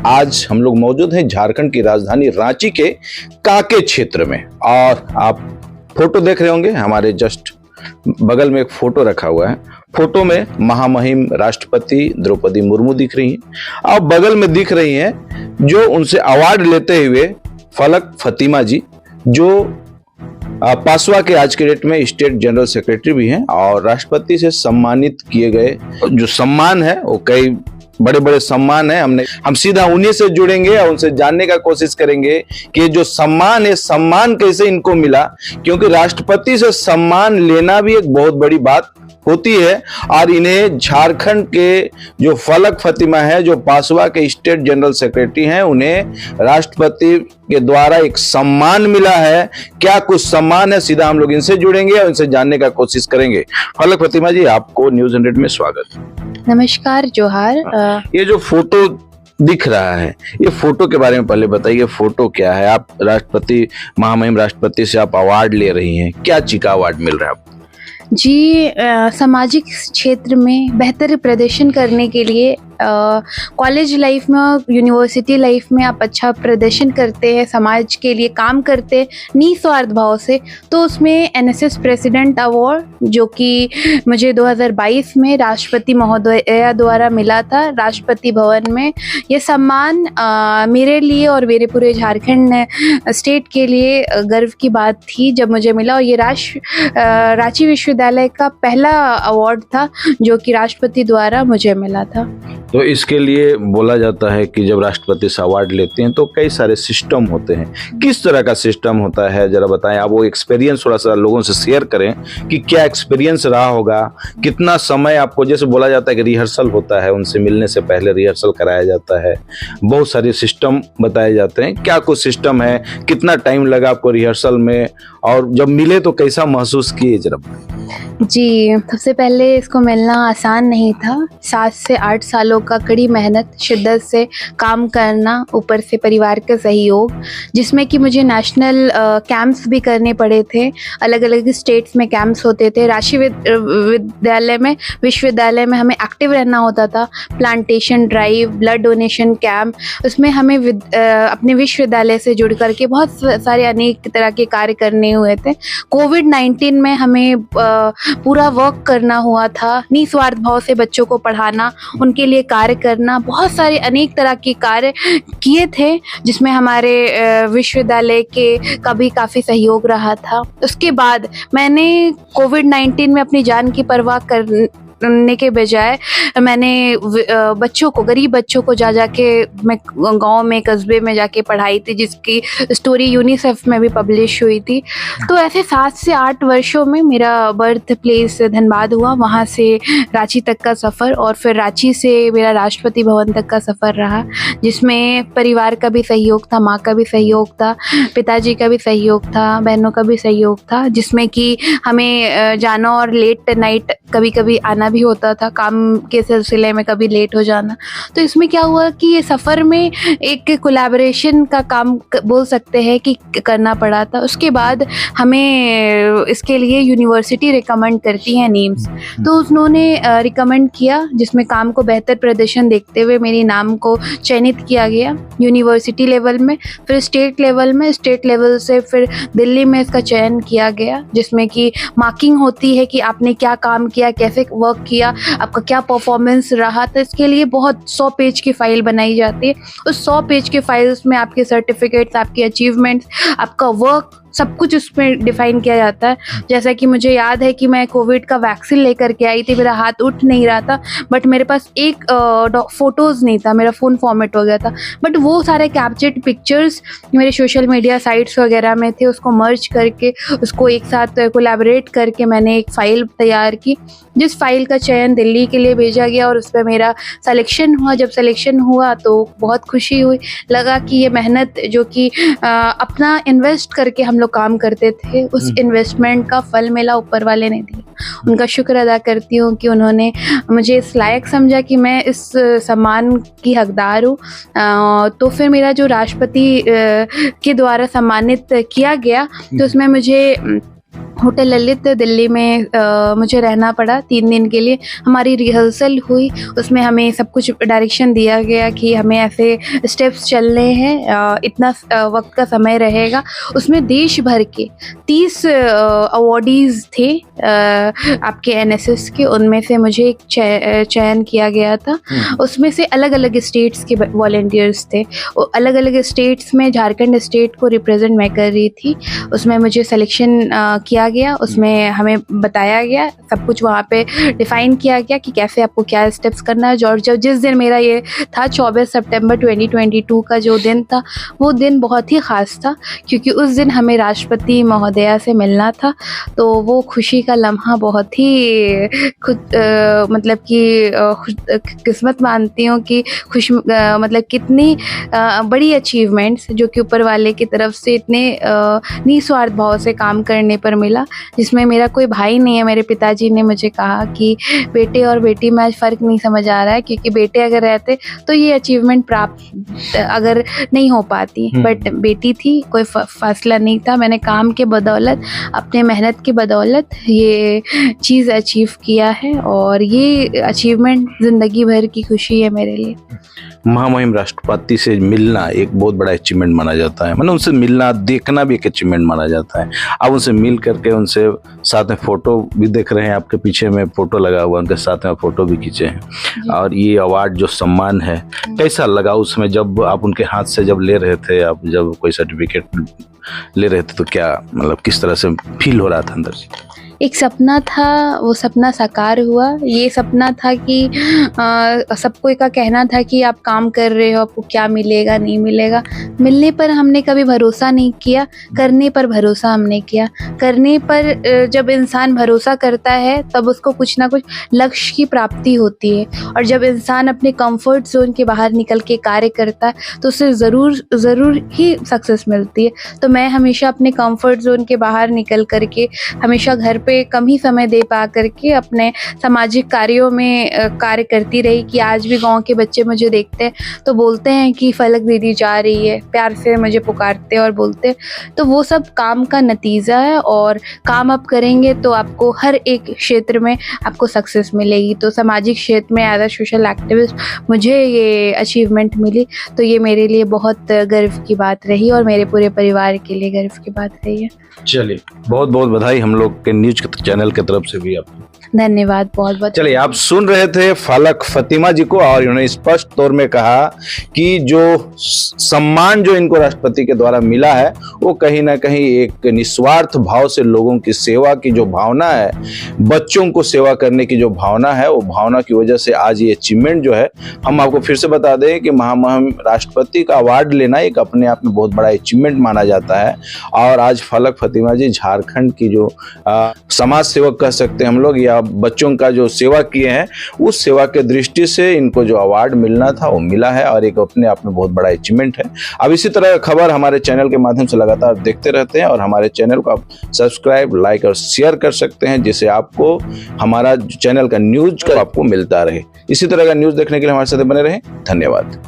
आज हम लोग मौजूद हैं झारखंड की राजधानी रांची के कांके क्षेत्र में, और आप फोटो देख रहे होंगे, हमारे जस्ट बगल में एक फोटो रखा हुआ है। फोटो में महामहिम राष्ट्रपति द्रौपदी मुर्मू दिख रही हैं और बगल में दिख रही हैं जो उनसे अवार्ड लेते हुए फलक फतिमा जी, जो पासवा के आज के डेट में स्टेट जनरल सेक्रेटरी भी हैं और राष्ट्रपति से सम्मानित किए गए। जो सम्मान है वो कई बड़े बड़े सम्मान है। हम सीधा उन्हीं से जुड़ेंगे और उनसे जानने का कोशिश करेंगे कि जो सम्मान है, सम्मान कैसे इनको मिला, क्योंकि राष्ट्रपति से सम्मान लेना भी एक बहुत बड़ी बात होती है। और इन्हें झारखंड के जो फलक फतिमा है, जो पासवा के स्टेट जनरल सेक्रेटरी हैं, उन्हें राष्ट्रपति के द्वारा एक सम्मान मिला है। क्या कुछ सम्मान है, सीधा हम लोग इनसे जुड़ेंगे और इनसे जानने का कोशिश करेंगे। फलक फतिमा जी, आपको न्यूज़ 100 में स्वागत। नमस्कार, जोहार। ये जो फोटो दिख रहा है, ये फोटो के बारे में पहले बताइए, फोटो क्या है? आप राष्ट्रपति, महामहिम राष्ट्रपति से आप अवार्ड ले रही हैं, क्या चीज का अवार्ड मिल रहा है आपको? जी, सामाजिक क्षेत्र में बेहतर प्रदर्शन करने के लिए कॉलेज लाइफ में और यूनिवर्सिटी लाइफ में आप अच्छा प्रदर्शन करते हैं, समाज के लिए काम करते हैं निस्वार्थ भाव से, तो उसमें एनएसएस प्रेसिडेंट अवार्ड, जो कि मुझे 2022 में राष्ट्रपति महोदया द्वारा मिला था राष्ट्रपति भवन में। ये सम्मान मेरे लिए और मेरे पूरे झारखंड स्टेट के लिए गर्व की बात थी जब मुझे मिला। और ये रांची विश्वविद्यालय का पहला अवार्ड था जो कि राष्ट्रपति द्वारा मुझे मिला था। तो इसके लिए बोला जाता है कि जब राष्ट्रपति से अवार्ड लेते हैं तो कई सारे सिस्टम होते हैं। किस तरह का सिस्टम होता है, जरा बताएं। आप वो एक्सपीरियंस थोड़ा सा लोगों से शेयर करें कि क्या एक्सपीरियंस रहा होगा, कितना समय आपको, जैसे बोला जाता है कि रिहर्सल होता है, उनसे मिलने से पहले रिहर्सल कराया जाता है, बहुत सारे सिस्टम बताए जाते हैं। क्या कुछ सिस्टम है, कितना टाइम लगा आपको रिहर्सल में, और जब मिले तो कैसा महसूस किए जरा? जी, सबसे पहले इसको मिलना आसान नहीं था। 7 से 8 सालों का कड़ी मेहनत, शिद्दत से काम करना, ऊपर से परिवार का सहयोग, जिसमें कि मुझे नेशनल कैंप्स भी करने पड़े थे। अलग अलग स्टेट्स में कैंप्स होते थे। रांची विश्वविद्यालय में हमें एक्टिव रहना होता था। Plantation drive, blood donation camp, उसमें हमें अपने विश्वविद्यालय से जुड़ करके बहुत सारे अनेक तरह के कार्य करने हुए थे। कोविड-19 में हमें पूरा वर्क करना हुआ था, निस्वार्थ भाव से बच्चों को पढ़ाना, उनके लिए कार्य करना, बहुत सारे अनेक तरह के कार्य किए थे, जिसमें हमारे विश्वविद्यालय के का भी काफ़ी सहयोग रहा था। उसके बाद मैंने कोविड-19 में अपनी जान की परवाह करने के बजाय मैंने बच्चों को, गरीब बच्चों को जा के मैं गांव में, कस्बे में जाके पढ़ाई थी, जिसकी स्टोरी यूनिसेफ में भी पब्लिश हुई थी। तो ऐसे 7 से 8 वर्षों में मेरा बर्थ प्लेस धनबाद हुआ, वहाँ से रांची तक का सफ़र, और फिर रांची से मेरा राष्ट्रपति भवन तक का सफ़र रहा, जिसमें परिवार का भी सहयोग था, माँ का भी सहयोग था, पिताजी का भी सहयोग था, बहनों का भी सहयोग था, जिसमें कि हमें जाना और लेट नाइट कभी कभी आना भी होता था, काम के सिलसिले में कभी लेट हो जाना। तो इसमें क्या हुआ कि ये सफ़र में एक कोलैबोरेशन का काम बोल सकते हैं कि करना पड़ा था। उसके बाद हमें इसके लिए यूनिवर्सिटी रिकमेंड करती है नीम्स, तो उन्होंने रिकमेंड किया, जिसमें काम को बेहतर प्रदर्शन देखते हुए मेरे नाम को चयनित किया गया यूनिवर्सिटी लेवल में, फिर स्टेट लेवल में, स्टेट लेवल से फिर दिल्ली में इसका चयन किया गया, जिसमें कि मार्किंग होती है कि आपने क्या काम किया, कैसे वर्क किया, आपका क्या परफॉर्मेंस रहा। तो इसके लिए बहुत 100 पेज की फाइल बनाई जाती है। उस 100 पेज के फाइल्स में आपके सर्टिफिकेट्स, आपके अचीवमेंट्स, आपका वर्क, सब कुछ उसमें डिफाइन किया जाता है। जैसा कि मुझे याद है कि मैं कोविड का वैक्सीन लेकर के आई थी, मेरा हाथ उठ नहीं रहा था, बट मेरे पास एक फ़ोटोज़ नहीं था, मेरा फ़ोन फॉर्मेट हो गया था, बट वो सारे कैप्चर्ड पिक्चर्स मेरे सोशल मीडिया साइट्स वगैरह में थे, उसको मर्ज करके, उसको एक साथ कोलैबोरेट करके मैंने एक फ़ाइल तैयार की, जिस फाइल का चयन दिल्ली के लिए भेजा गया और उस पर मेरा सिलेक्शन हुआ। जब सिलेक्शन हुआ तो बहुत खुशी हुई, लगा कि ये मेहनत जो कि अपना इन्वेस्ट करके हम लोग काम करते थे, उस इन्वेस्टमेंट का फल मिला, ऊपर वाले ने दिया। उनका शुक्र अदा करती हूँ कि उन्होंने मुझे इस लायक समझा कि मैं इस सम्मान की हकदार हूँ। तो फिर मेरा जो राष्ट्रपति के द्वारा सम्मानित किया गया, तो उसमें मुझे होटल ललित दिल्ली में मुझे रहना पड़ा 3 दिन के लिए। हमारी रिहर्सल हुई, उसमें हमें सब कुछ डायरेक्शन दिया गया कि हमें ऐसे स्टेप्स चलने हैं, इतना वक्त का समय रहेगा। उसमें देश भर के 30 अवॉर्डीज़ थे आपके एनएसएस के, उनमें से मुझे एक चयन किया गया था। उसमें से अलग अलग स्टेट्स के वॉलंटियर्स थे, अलग अलग स्टेट्स में झारखंड स्टेट को रिप्रेजेंट मैं कर रही थी। उसमें मुझे सिलेक्शन किया गया, उसमें हमें बताया गया, सब कुछ वहाँ पे डिफाइन किया गया कि कैसे आपको क्या स्टेप्स करना है। और जब जिस दिन मेरा ये था 24 सितंबर 2022 का जो दिन था, वो दिन बहुत ही ख़ास था, क्योंकि उस दिन हमें राष्ट्रपति महोदया से मिलना था। तो वो खुशी का लम्हा बहुत ही मतलब कि किस्मत मानती हूँ कि मतलब कितनी बड़ी अचीवमेंट्स जो कि ऊपर वाले की तरफ से इतने निस्वार्थ भाव से काम करने पर मिला, जिसमें मेरा कोई भाई नहीं है। मेरे पिताजी ने मुझे कहा कि बेटे और बेटी में आज फ़र्क नहीं समझ आ रहा है, क्योंकि बेटे अगर रहते तो ये अचीवमेंट प्राप्त अगर नहीं हो पाती, बट बेटी थी, कोई फासला नहीं था। मैंने काम के बदौलत, अपने मेहनत की बदौलत ये चीज़ अचीव किया है, और ये अचीवमेंट ज़िंदगी भर की खुशी है मेरे लिए। महामहिम राष्ट्रपति से मिलना एक बहुत बड़ा अचीवमेंट माना जाता है, मतलब उनसे मिलना, देखना भी एक अचीवमेंट माना जाता है। आप उनसे मिल करके उनसे साथ में फोटो भी देख रहे हैं, आपके पीछे में फोटो लगा हुआ, उनके साथ में फोटो भी खींचे हैं। और ये अवार्ड जो सम्मान है, कैसा लगा उसमें जब आप उनके हाथ से जब ले रहे थे, आप जब कोई सर्टिफिकेट ले रहे थे, तो क्या मतलब किस तरह से फील हो रहा था अंदर से? एक सपना था, वो सपना साकार हुआ। ये सपना था कि सबको का कहना था कि आप काम कर रहे हो, आपको क्या मिलेगा नहीं मिलेगा। मिलने पर हमने कभी भरोसा नहीं किया, करने पर भरोसा हमने किया। करने पर जब इंसान भरोसा करता है तब उसको कुछ ना कुछ लक्ष्य की प्राप्ति होती है, और जब इंसान अपने कंफर्ट जोन के बाहर निकल के कार्य करता है तो उसे ज़रूर ही सक्सेस मिलती है। तो मैं हमेशा अपने कंफर्ट जोन के बाहर निकल करके, हमेशा घर पे कम ही समय दे पा करके अपने सामाजिक कार्यों में कार्य करती रही, कि आज भी गांव के बच्चे मुझे देखते हैं तो बोलते हैं कि फलक दीदी जा रही है, प्यार से मुझे पुकारते और बोलते। तो वो सब काम का नतीजा है, और काम आप करेंगे तो आपको हर एक क्षेत्र में आपको सक्सेस मिलेगी। तो सामाजिक क्षेत्र में एज अ सोशल एक्टिविस्ट मुझे ये अचीवमेंट मिली, तो ये मेरे लिए बहुत गर्व की बात रही, और मेरे पूरे परिवार के लिए गर्व की बात रही है। चलिए, बहुत बहुत बधाई हम लोग के न्यूज चैनल की तरफ से भी आपको। धन्यवाद, बहुत बहुत। चलिए, आप सुन रहे थे फलक फतिमा जी को, और उन्होंने स्पष्ट तौर में कहा कि जो सम्मान जो इनको राष्ट्रपति के द्वारा मिला है, वो कहीं ना कहीं एक निस्वार्थ भाव से लोगों की सेवा की जो भावना है, बच्चों को सेवा करने की जो भावना है, वो भावना की वजह से आज ये अचीवमेंट जो है, हम आपको फिर से बता दें कि महामहिम राष्ट्रपति का अवार्ड लेना एक अपने आप में बहुत बड़ा अचीवमेंट माना जाता है। और आज फलक फतिमा जी झारखंड की जो समाज सेवक कह सकते हैं हम लोग, या बच्चों का जो सेवा किए हैं, उस सेवा के दृष्टि से इनको जो अवार्ड मिलना था वो मिला है, और एक अपने आप में बहुत बड़ा अचीवमेंट है। अब इसी तरह खबर हमारे चैनल के माध्यम से लगातार देखते रहते हैं, और हमारे चैनल को आप सब्सक्राइब, लाइक और शेयर कर सकते हैं, जिससे आपको हमारा चैनल का न्यूज आपको मिलता रहे। इसी तरह का न्यूज देखने के लिए हमारे साथ बने रहें। धन्यवाद।